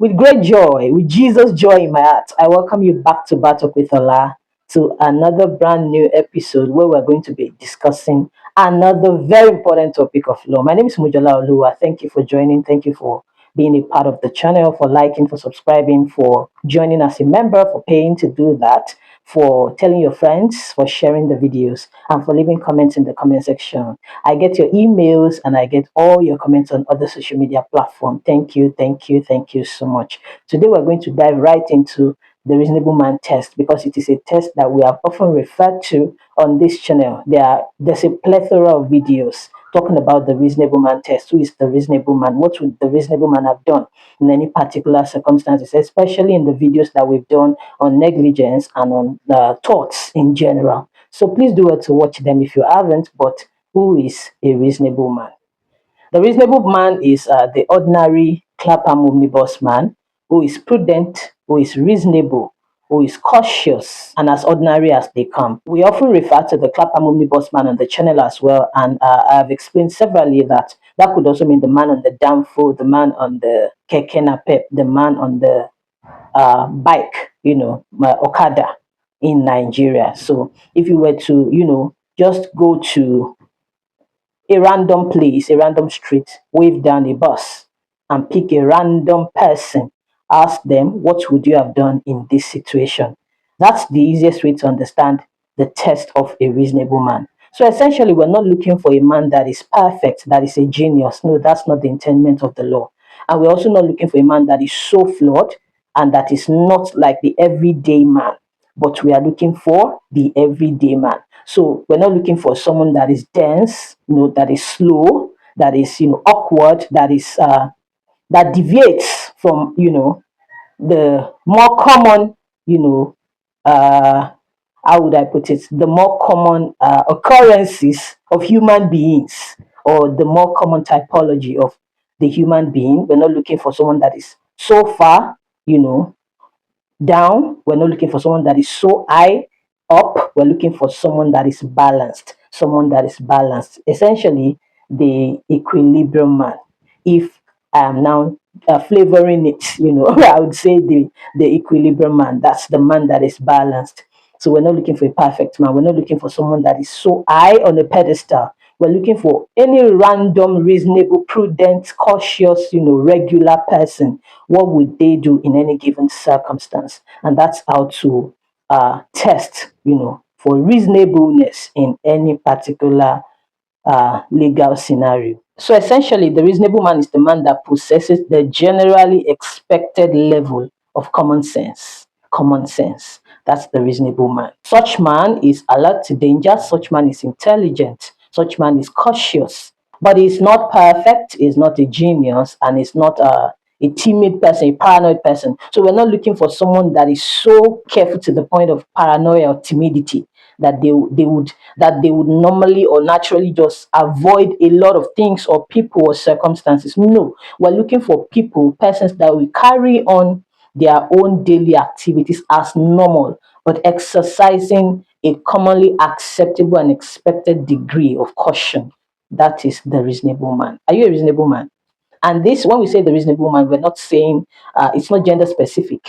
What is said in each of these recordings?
With great joy, with Jesus' joy in my heart, I welcome you back to Battle with Allah to another brand new episode where we're going to be discussing another very important topic of law. My name is Mujala Olua. Thank you for joining. Thank you for being a part of the channel, for liking, for subscribing, for joining as a member, for paying to do that, for telling your friends, for sharing the videos, and for leaving comments in the comment section. I get your emails and I get all your comments on other social media platforms. Thank you, thank you, thank you so much. Today we're going to dive right into the reasonable man test because it is a test that we have often referred to on this channel. There's a plethora of videos talking about the reasonable man test. Who is the reasonable man? What would the reasonable man have done in any particular circumstances, especially in the videos that we've done on negligence and on thoughts in general. So please do well to watch them if you haven't. But who is a reasonable man? The reasonable man is the ordinary Clapham Omnibus man who is prudent, who is reasonable, who is cautious, and as ordinary as they come. We often refer to the Clapham Omnibus man on the channel as well, and I've explained severally that that could also mean the man on the Danfo, the man on the Keke Napep, the man on the bike, Okada in Nigeria. So if you were to, just go to a random place, a random street, wave down a bus and pick a random person, ask them, what would you have done in this situation? That's the easiest way to understand the test of a reasonable man. So essentially, we're not looking for a man that is perfect, that is a genius. No, that's not the intent of the law. And we're also not looking for a man that is so flawed and that is not like the everyday man, but we are looking for the everyday man. So we're not looking for someone that is dense, that is slow, that is, awkward, that is that deviates from, the more common, you know, uh, how would I put it, the more common occurrences of human beings or the more common typology of the human being. We're not looking for someone that is so far, you know, down. We're not looking for someone that is so high up. We're looking for someone that is balanced. Someone that is balanced. Essentially, the equilibrium man. If I am now flavoring it, I would say the equilibrium man. That's the man that is balanced. So we're not looking for a perfect man. We're not looking for someone that is so high on a pedestal. We're looking for any random, reasonable, prudent, cautious, regular person. What would they do in any given circumstance? And that's how to test, for reasonableness in any particular legal scenario. So essentially, the reasonable man is the man that possesses the generally expected level of common sense. Common sense. That's the reasonable man. Such man is alert to danger. Such man is intelligent. Such man is cautious. But he's not perfect. He's not a genius, and he's not a timid person, a paranoid person. So we're not looking for someone that is so careful to the point of paranoia or timidity that they would normally or naturally just avoid a lot of things or people or circumstances. No, we're looking for persons that will carry on their own daily activities as normal, but exercising a commonly acceptable and expected degree of caution. That is the reasonable man. Are you a reasonable man? And this, when we say the reasonable man, we're not saying it's not gender specific.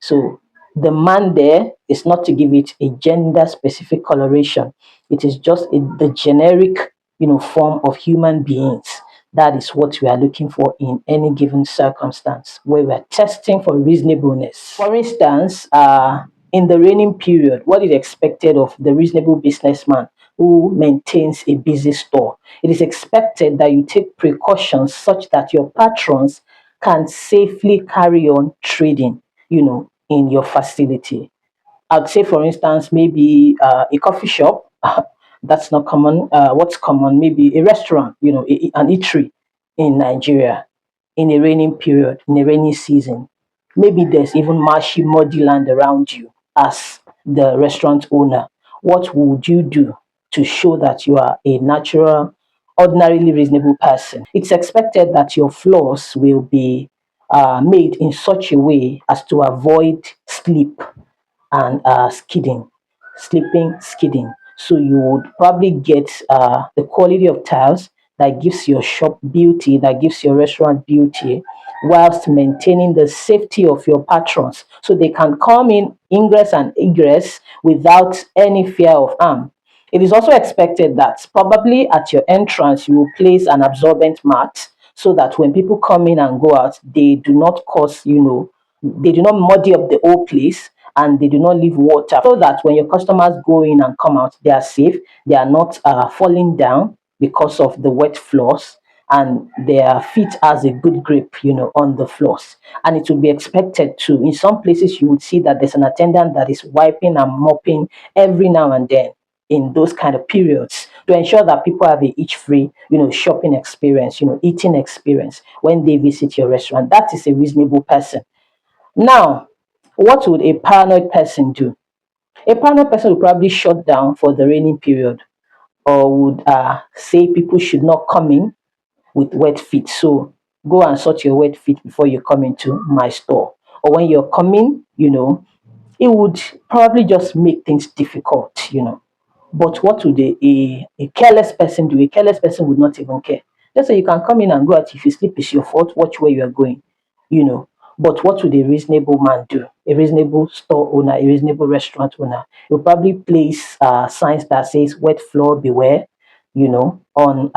So the man there is not to give it a gender specific coloration. It is just the generic, form of human beings. That is what we are looking for in any given circumstance where we are testing for reasonableness. For instance, in the reigning period, what is expected of the reasonable businessman who maintains a busy store? It is expected that you take precautions such that your patrons can safely carry on trading, in your facility. I'd say, for instance, maybe a coffee shop. That's not common. What's common? Maybe a restaurant, an eatery in Nigeria in a raining period, in a rainy season. Maybe there's even marshy, muddy land around you as the restaurant owner. What would you do to show that you are a natural, ordinarily reasonable person? It's expected that your floors will be made in such a way as to avoid sleep and skidding. So you would probably get the quality of tiles that gives your shop beauty, that gives your restaurant beauty, whilst maintaining the safety of your patrons so they can come in ingress and egress without any fear of harm. It is also expected that probably at your entrance you will place an absorbent mat so that when people come in and go out, they do not cause, they do not muddy up the whole place and they do not leave water, so that when your customers go in and come out, they are safe, they are not falling down because of the wet floors, and their feet has a good grip, on the floors. And it would be expected to, in some places, you would see that there's an attendant that is wiping and mopping every now and then in those kind of periods to ensure that people have a itch-free, shopping experience, eating experience when they visit your restaurant. That is a reasonable person. Now, what would a paranoid person do? A paranoid person would probably shut down for the raining period, or would say people should not come in with wet feet. So go and sort your wet feet before you come into my store. Or when you're coming, it would probably just make things difficult. But what would a careless person do? A careless person would not even care. Just say you can come in and go out. If you sleep, it's your fault. Watch where you are going, you know. But what would a reasonable man do? A reasonable store owner, a reasonable restaurant owner will probably place signs that says "wet floor beware," on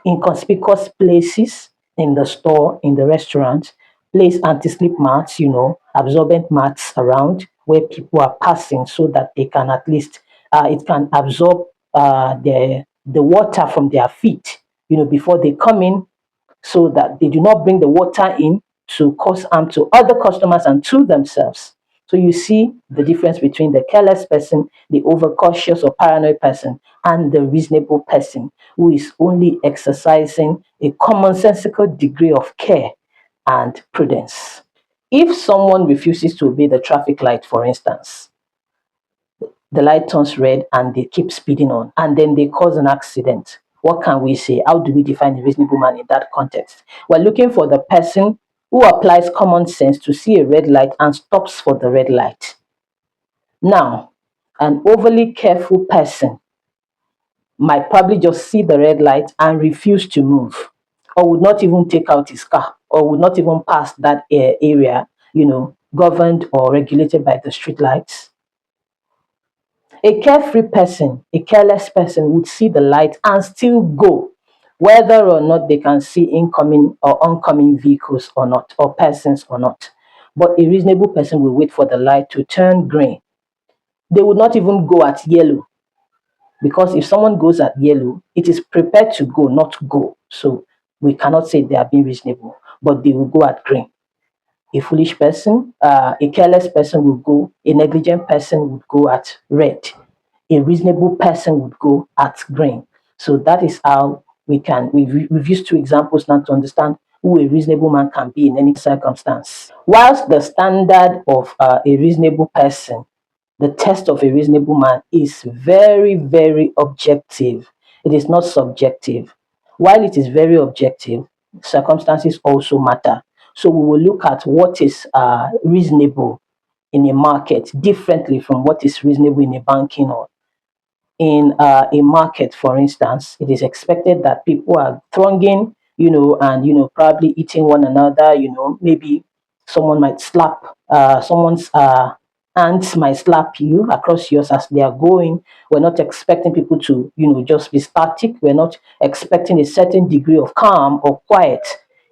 inconspicuous places in the store, in the restaurant. Place anti-slip mats, absorbent mats around where people are passing so that they can at least, it can absorb the water from their feet, before they come in, so that they do not bring the water in to cause harm to other customers and to themselves. So you see the difference between the careless person, the overcautious or paranoid person, and the reasonable person who is only exercising a commonsensical degree of care and prudence. If someone refuses to obey the traffic light, for instance, the light turns red and they keep speeding on, and then they cause an accident, what can we say? How do we define a reasonable man in that context? We're looking for the person who applies common sense to see a red light and stops for the red light. Now, an overly careful person might probably just see the red light and refuse to move, or would not even take out his car, or would not even pass that area, governed or regulated by the street lights. A carefree person, a careless person would see the light and still go, whether or not they can see incoming or oncoming vehicles or not, or persons or not. But a reasonable person will wait for the light to turn green. They would not even go at yellow, because if someone goes at yellow, it is prepared to go, not go. So we cannot say they are being reasonable, but they will go at green. A foolish person, a careless person would go, a negligent person would go at red. A reasonable person would go at green. So that is how we've used two examples now to understand who a reasonable man can be in any circumstance. Whilst the standard of a reasonable person, the test of a reasonable man is very, very objective. It is not subjective. While it is very objective, circumstances also matter. So we will look at what is reasonable in a market differently from what is reasonable in a banking or in a market. For instance, it is expected that people are thronging, and probably eating one another. Maybe someone might slap someone's hands might slap you across yours as they are going. We're not expecting people to, just be static. We're not expecting a certain degree of calm or quiet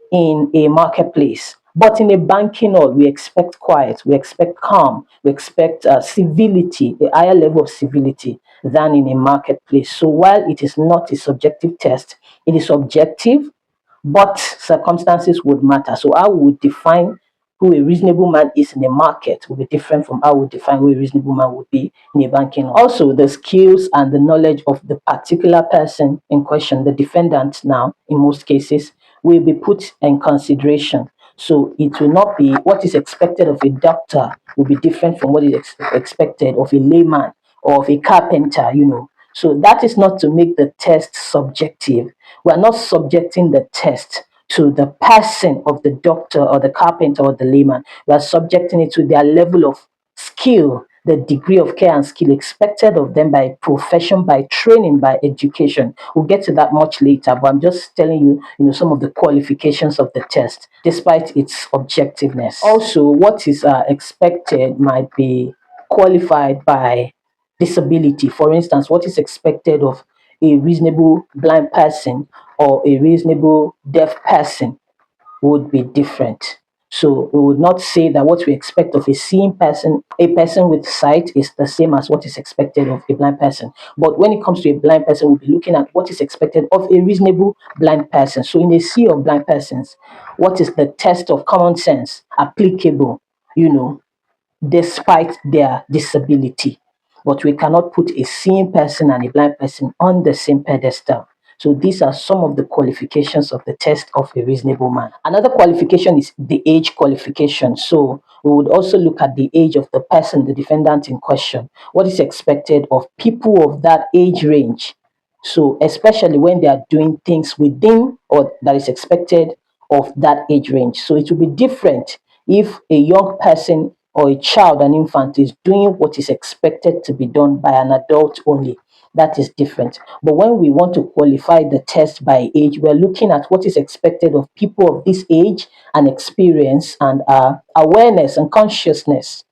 in a marketplace. But in a banking hall, we expect quiet, we expect calm, we expect civility, a higher level of civility than in a marketplace. So while it is not a subjective test, it is objective, but circumstances would matter. So how we would define who a reasonable man is in a market will be different from how we define who a reasonable man would be in a banking hall. Also, the skills and the knowledge of the particular person in question, the defendant now, in most cases, will be put in consideration. So it will not be what is expected of a doctor will be different from what is expected of a layman or of a carpenter. So that is not to make the test subjective. We are not subjecting the test to the person of the doctor or the carpenter or the layman. We are subjecting it to their level of skill, the degree of care and skill expected of them by profession, by training, by education. We'll get to that much later, but I'm just telling you, some of the qualifications of the test, despite its objectiveness. Also, what is expected might be qualified by disability. For instance, what is expected of a reasonable blind person or a reasonable deaf person would be different. So we would not say that what we expect of a seeing person, a person with sight, is the same as what is expected of a blind person. But when it comes to a blind person, we'll be looking at what is expected of a reasonable blind person. So in a sea of blind persons, what is the test of common sense applicable, you know, despite their disability? But we cannot put a seeing person and a blind person on the same pedestal. So these are some of the qualifications of the test of a reasonable man. Another qualification is the age qualification. So we would also look at the age of the person, the defendant in question. What is expected of people of that age range? So especially when they are doing things within or that is expected of that age range. So it will be different if a young person or a child, an infant, is doing what is expected to be done by an adult only. That is different. But when we want to qualify the test by age, we're looking at what is expected of people of this age and experience and awareness and consciousness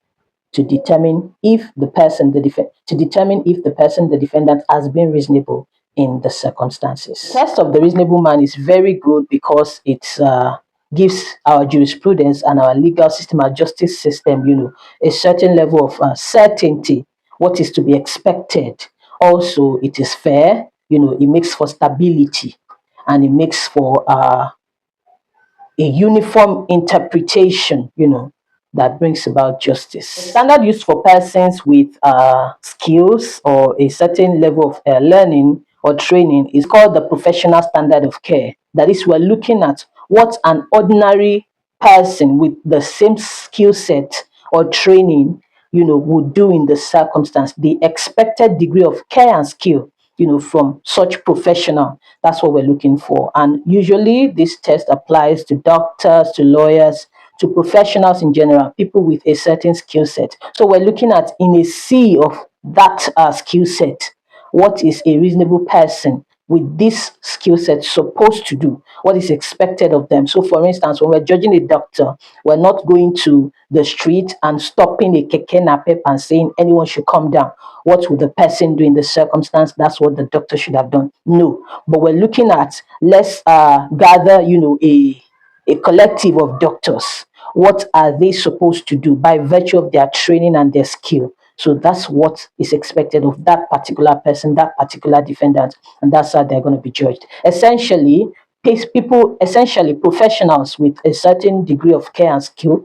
to determine if the person, the defendant, has been reasonable in the circumstances. The test of the reasonable man is very good because it gives our jurisprudence and our legal system, our justice system, a certain level of certainty, what is to be expected. Also, it is fair, it makes for stability, and it makes for a uniform interpretation, that brings about justice. The standard used for persons with skills or a certain level of learning or training is called the professional standard of care. That is, we're looking at what an ordinary person with the same skill set or training, would do in the circumstance, the expected degree of care and skill, from such professional. That's what we're looking for. And usually this test applies to doctors, to lawyers, to professionals in general, people with a certain skill set. So we're looking at, in a sea of that skill set, what is a reasonable person with this skill set supposed to do? What is expected of them? So, for instance, when we're judging a doctor, we're not going to the street and stopping a keke napep and saying anyone should come down. What would the person do in the circumstance? That's what the doctor should have done. No, but we're looking at, let's gather, a collective of doctors. What are they supposed to do by virtue of their training and their skill? So that's what is expected of that particular person, that particular defendant, and that's how they're going to be judged. Essentially, professionals with a certain degree of care and skill,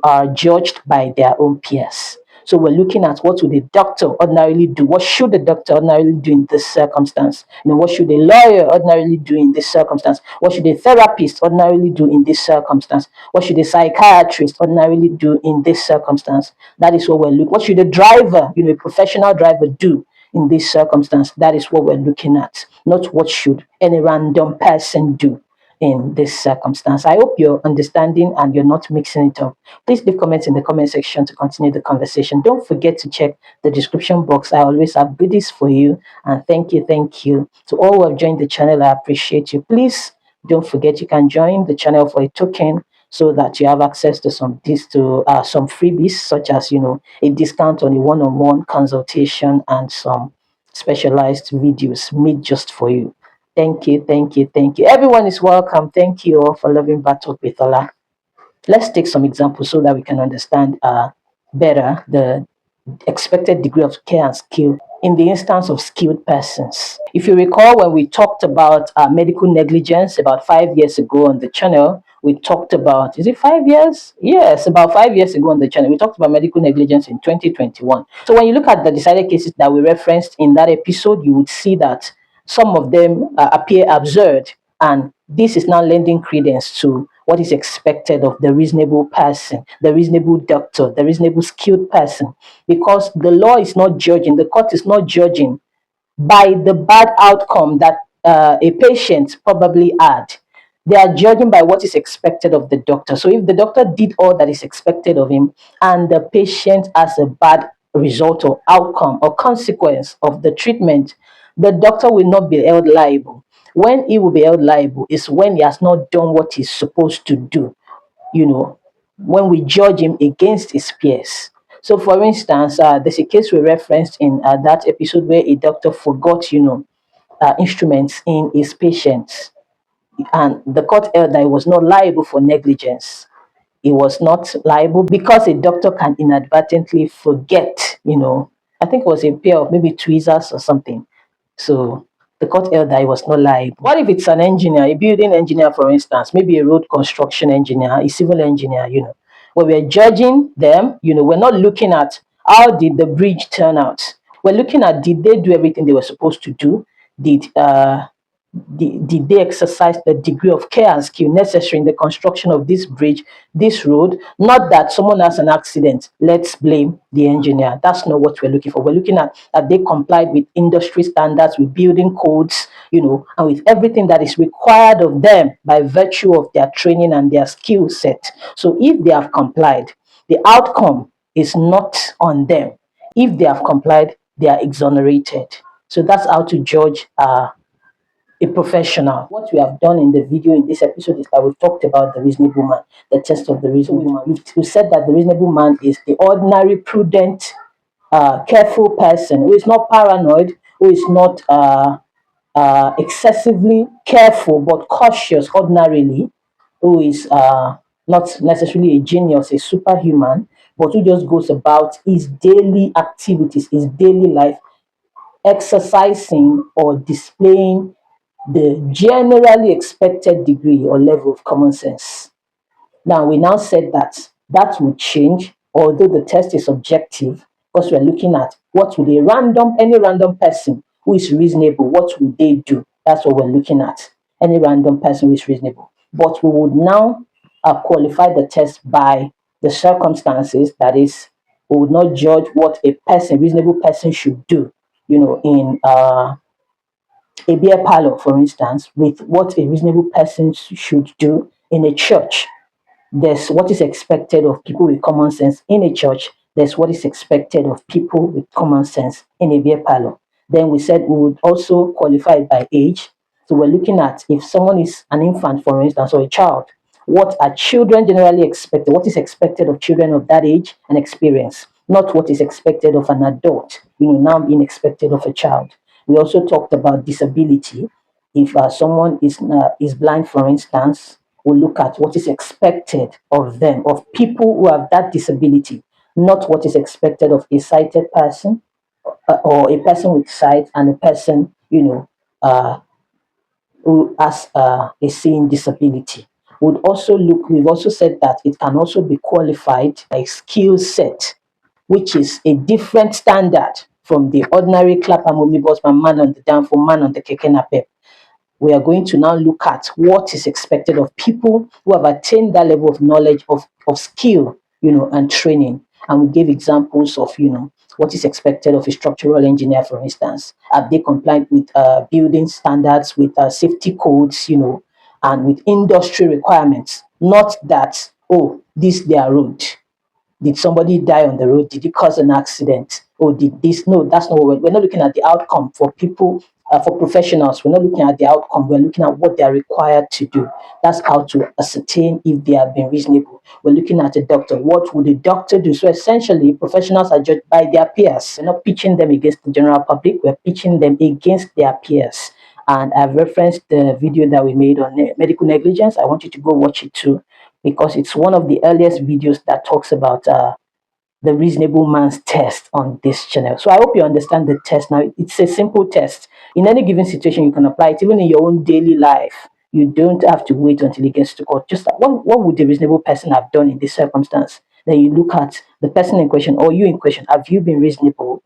are judged by their own peers. So we're looking at what would a doctor ordinarily do? What should a doctor ordinarily do in this circumstance? What should a lawyer ordinarily do in this circumstance? What should a therapist ordinarily do in this circumstance? What should a psychiatrist ordinarily do in this circumstance? That is what we're looking. What should a driver, a professional driver, do in this circumstance? That is what we're looking at. Not what should any random person do in this circumstance. I hope you're understanding and you're not mixing it up. Please leave comments in the comment section to continue the conversation. Don't forget to check the description box. I always have goodies for you. And thank you to all who have joined the channel. I appreciate you. Please don't forget you can join the channel for a token so that you have access to some freebies, such as a discount on a one-on-one consultation and some specialized videos made just for you. Thank you. Everyone is welcome. Thank you all for loving Battle with Allah. Let's take some examples so that we can understand better the expected degree of care and skill in the instance of skilled persons. If you recall, when we talked about medical negligence about 5 years ago on the channel, we talked about, is it 5 years? Yes, about 5 years ago on the channel, we talked about medical negligence in 2021. So when you look at the decided cases that we referenced in that episode, you would see that some of them appear absurd, and this is now lending credence to what is expected of the reasonable person, the reasonable doctor, the reasonable skilled person, because the law is not judging, the court is not judging by the bad outcome that a patient probably had. They are judging by what is expected of the doctor. So if the doctor did all that is expected of him and the patient has a bad result or outcome or consequence of the treatment, the doctor will not be held liable. When he will be held liable is when he has not done what he's supposed to do, you know, when we judge him against his peers. So, for instance, there's a case we referenced in that episode where a doctor forgot, instruments in his patients, and the court held that he was not liable for negligence. He was not liable because a doctor can inadvertently forget, I think it was a pair of maybe tweezers or something. So the court held that he was not liable. What if it's an engineer, a building engineer, for instance, maybe a road construction engineer, a civil engineer, when we're judging them, we're not looking at how did the bridge turn out. We're looking at did they do everything they were supposed to do? Did they exercise the degree of care and skill necessary in the construction of this bridge, this road? Not that someone has an accident, let's blame the engineer. That's not what we're looking for. We're looking at that they complied with industry standards, with building codes, and with everything that is required of them by virtue of their training and their skill set. So if they have complied, the outcome is not on them. If they have complied, they are exonerated. So that's how to judge a professional. What we have done in the video in this episode is that we've talked about the reasonable man, the test of the reasonable man. We said that the reasonable man is the ordinary, prudent, careful person who is not paranoid, who is not excessively careful but cautious ordinarily, who is not necessarily a genius, a superhuman, but who just goes about his daily activities, his daily life, exercising or displaying the generally expected degree or level of common sense. Now, we now said that that will change, although the test is objective, because we're looking at what would any random person who is reasonable, what would they do? That's what we're looking at. Any random person who is reasonable. But we would now qualify the test by the circumstances. That is, we would not judge what a reasonable person should do, in a beer parlor, for instance, with what a reasonable person should do in a church. There's what is expected of people with common sense in a church. There's what is expected of people with common sense in a beer parlor. Then we said we would also qualify it by age. So we're looking at if someone is an infant, for instance, or a child, what are children generally expected? What is expected of children of that age and experience? Not what is expected of an adult, now being expected of a child. We also talked about disability. If someone is blind, for instance, we'll look at what is expected of them, of people who have that disability, not what is expected of a sighted person or a person with sight and a person, who has a seeing disability. We've also said that it can also be qualified by skill set, which is a different standard from the ordinary Clapham Omnibus man on the downfall, man on the keke napep. We are going to now look at what is expected of people who have attained that level of knowledge, of skill, and training. And we gave examples of, what is expected of a structural engineer, for instance. Have they complied with building standards, with safety codes, and with industry requirements? Not that, oh, this their road. Did somebody die on the road? Did it cause an accident? Or did this? No, that's not what we're not looking at the outcome for people, for professionals. We're not looking at the outcome. We're looking at what they're required to do. That's how to ascertain if they have been reasonable. We're looking at a doctor. What would a doctor do? So essentially, professionals are judged by their peers. We're not pitching them against the general public. We're pitching them against their peers. And I've referenced the video that we made on medical negligence. I want you to go watch it too, because it's one of the earliest videos that talks about the reasonable man's test on this channel. So I hope you understand the test now. It's a simple test. In any given situation, you can apply it even in your own daily life. You don't have to wait until it gets to court. Just what would the reasonable person have done in this circumstance? Then you look at the person in question or you in question. Have you been reasonable?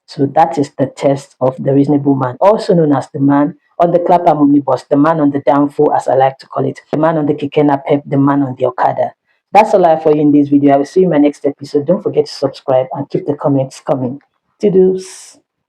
So that is the test of the reasonable man, also known as the man on the Clapham Omnibus, the man on the downfall, as I like to call it, the man on the keke napep, the man on the Okada. That's all I have for you in this video. I will see you in my next episode. Don't forget to subscribe and keep the comments coming. Toodles.